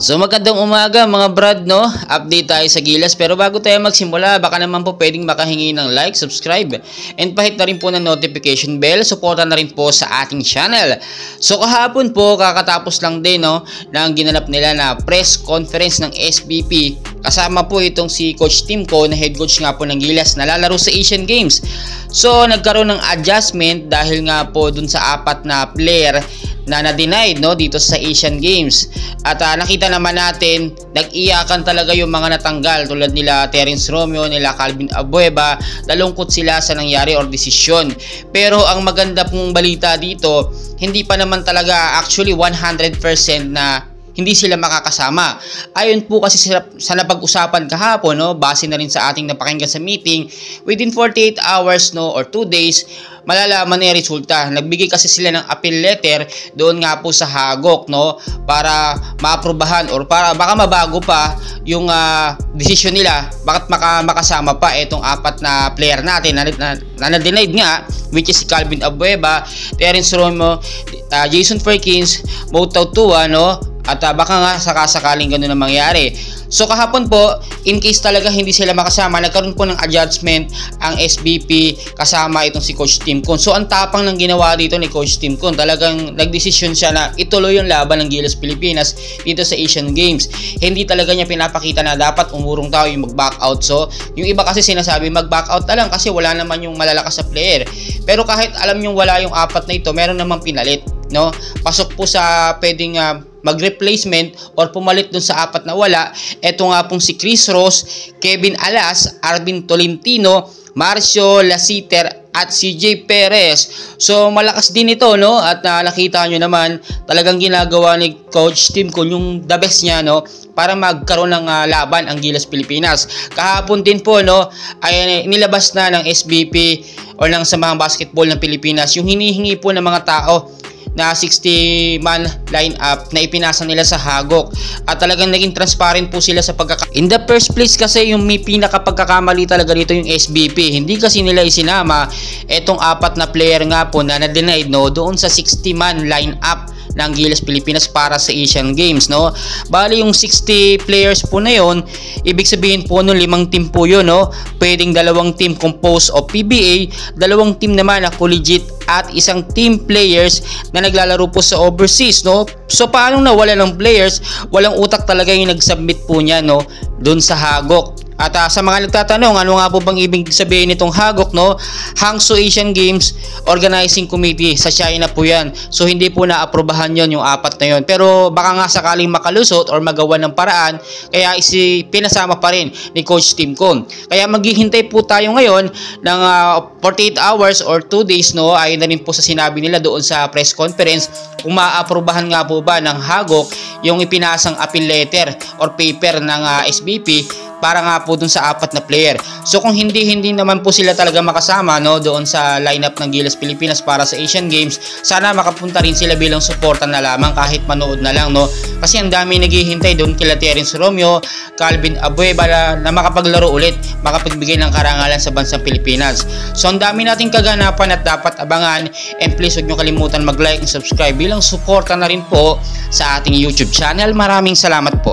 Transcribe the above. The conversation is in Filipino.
So magandang umaga mga brad, no? Update tayo sa Gilas, pero bago tayo magsimula, baka naman po pwedeng makahingi ng like, subscribe, and pahit na rin po ng notification bell. Suporta na rin po sa ating channel. So kahapon po, kakatapos lang din, no, na ang ginanap nila na press conference ng SBP. Kasama po itong si Coach Timko na head coach nga po ng Gilas na lalaro sa Asian Games. So nagkaroon ng adjustment dahil nga po dun sa apat na player na na-denied, no, dito sa Asian Games. At nakita naman natin, nag-iyakan talaga yung mga natanggal tulad nila Terence Romeo, nila Calvin Abueva. Nalungkot sila sa nangyari or desisyon. Pero ang maganda pong balita dito, hindi pa naman talaga actually 100% na hindi sila makakasama. Ayon po kasi sa napag-usapan kahapon, no, base na rin sa ating napakinggan sa meeting, within 48 hours, no, or 2 days, malalaman na yung resulta. Nagbigay kasi sila ng appeal letter doon nga po sa Hagok, no, para maaprubahan or para baka mabago pa yung desisyon nila, bakit makasama pa itong apat na player natin na na-denied nga, which is si Calvin Abueva, Terence Romeo, Jason Perkins, Mo Tautua, no. At baka nga sakasakaling ganun ang mangyari. So kahapon po, in case talaga hindi sila makasama, nagkaroon po ng adjustment ang SBP kasama itong si Coach Timko. So ang tapang ng ginawa dito ni Coach Timko, talagang nagdesisyon siya na ituloy yung laban ng Gilas Pilipinas dito sa Asian Games. Hindi talaga niya pinapakita na dapat umurong tayo yung mag-back out. So yung iba kasi sinasabi mag-back out na lang kasi wala naman yung malalakas sa player. Pero kahit alam nyo wala yung apat na ito, meron namang pinalit, no? Pasok po sa pwedeng mag-replacement or pumalit dun sa apat na wala. Ito nga pong si Chris Ross, Kevin Alas, Arvin Tolentino, Marcio Lasiter at CJ Perez. So malakas din ito, no? At nakita nyo naman talagang ginagawa ni Coach Timko yung the best niya, no, para magkaroon ng laban ang Gilas Pilipinas. Kahapon din po, no, ay nilabas na ng SBP o ng Samahang Basketball ng Pilipinas yung hinihingi po ng mga tao na 60-man lineup na ipinasa nila sa Hagok. At talagang naging transparent po sila sa In the first place kasi yung may pinakapagkakamali talaga dito yung SBP. Hindi kasi nila isinama etong apat na player nga po na na-denied, no, doon sa 60-man lineup ng Gilas Pilipinas para sa Asian Games, no. Bali yung 60 players po na yon, ibig sabihin po no 5 team po yun, no. Pwedeng 2 team composed of PBA, 2 team naman na collegiate at 1 team players na naglalaro po sa overseas, no. So paano nawala ng players? Walang utak talaga yung nag-submit po niya, no, doon sa Hagok. At sa mga nagtatanong, ano nga po bang ibig sabihin nitong Hagok, no? Hangzhou Asian Games Organizing Committee, sa China po yan. So hindi po naaprubahan yon yung apat na yon. Pero baka nga sakaling makalusot or magawa ng paraan, kaya pinasama pa rin ni Coach Timko. Kaya maghihintay po tayo ngayon ng 48 hours or 2 days, no? Ayon na rin po sa sinabi nila doon sa press conference kung maaprubahan nga po ba ng Hagok yung ipinasang appeal letter or paper ng SBP para nga po dun sa apat na player. So kung hindi naman po sila talaga makasama, no, doon sa lineup ng Gilas Pilipinas para sa Asian Games, sana makapunta rin sila bilang suporta na lamang kahit manood na lang, no. Kasi ang dami naghihintay doon kila Terence Romeo, Calvin Abueva na makapaglaro ulit, makapagbigay ng karangalan sa bansang Pilipinas. So ang dami nating kaganapan at dapat abangan, and please huwag nyo kalimutan mag-like and subscribe bilang suporta na rin po sa ating YouTube channel. Maraming salamat po.